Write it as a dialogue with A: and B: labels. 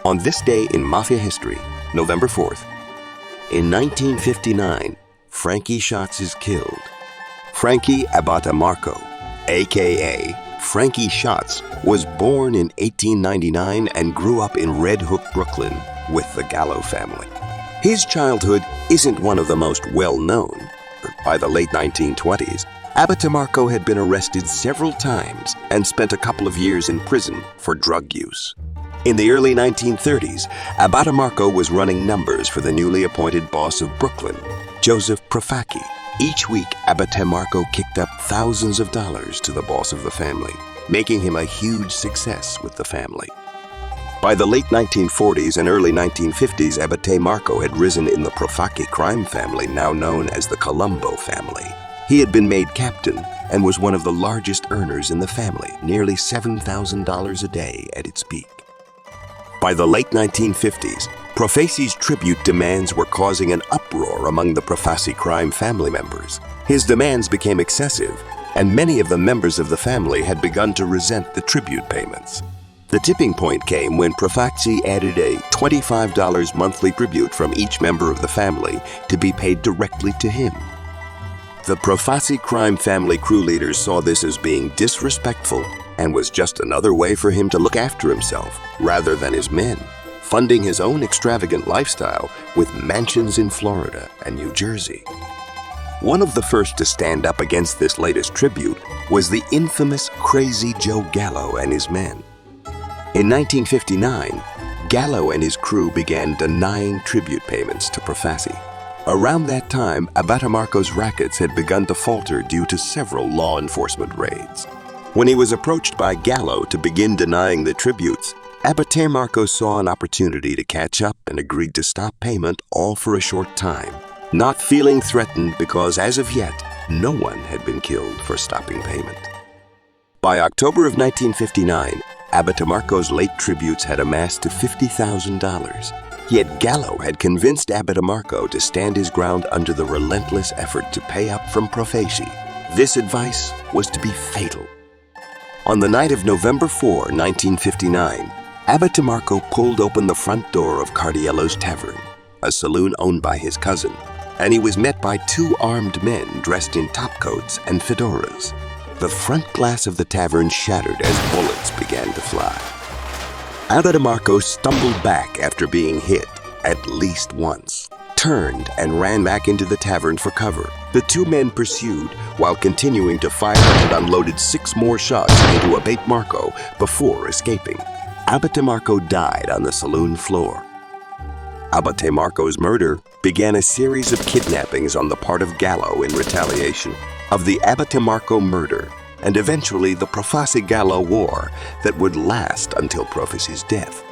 A: On this day in Mafia history, November 4th, in 1959, Frankie Schatz is killed. Frankie Abatamarco, a.k.a. Frankie Schatz, was born in 1899 and grew up in Red Hook, Brooklyn, with the Gallo family. His childhood isn't one of the most well-known. By the late 1920s, Abatamarco had been arrested several times and spent a couple of years in prison for drug use. In the early 1930s, Abatamarco was running numbers for the newly appointed boss of Brooklyn, Joseph Profaki. Each week, Abatamarco kicked up thousands of dollars to the boss of the family, making him a huge success with the family. By the late 1940s and early 1950s, Abatamarco had risen in the Profaki crime family, now known as the Colombo family. He had been made captain and was one of the largest earners in the family, nearly $7,000 a day at its peak. By the late 1950s, Profasi's tribute demands were causing an uproar among the Profasi crime family members. His demands became excessive, and many of the members of the family had begun to resent the tribute payments. The tipping point came when Profasi added a $25 monthly tribute from each member of the family to be paid directly to him. The Profasi crime family crew leaders saw this as being disrespectful and was just another way for him to look after himself rather than his men, funding his own extravagant lifestyle with mansions in Florida and New Jersey. One of the first to stand up against this latest tribute was the infamous Crazy Joe Gallo and his men. In 1959, Gallo and his crew began denying tribute payments to Profasi. Around that time, Abatamarco's rackets had begun to falter due to several law enforcement raids. When he was approached by Gallo to begin denying the tributes, Abatamarco saw an opportunity to catch up and agreed to stop payment, all for a short time, not feeling threatened because as of yet, no one had been killed for stopping payment. By October of 1959, Abatamarco's late tributes had amassed to $50,000. Yet Gallo had convinced Abatamarco to stand his ground under the relentless effort to pay up from Profasi. This advice was to be fatal. On the night of November 4, 1959, Abatamarco pulled open the front door of Cardiello's Tavern, a saloon owned by his cousin, and he was met by two armed men dressed in topcoats and fedoras. The front glass of the tavern shattered as bullets began to fly. Abatamarco stumbled back after being hit at least once, turned and ran back into the tavern for cover. The two men pursued while continuing to fire and unloaded 6 more shots into Abatamarco before escaping. Abatamarco died on the saloon floor. Abatamarco's murder began a series of kidnappings on the part of Gallo in retaliation of the Abatamarco murder and eventually the Profasi-Gallo War that would last until Profasi's death.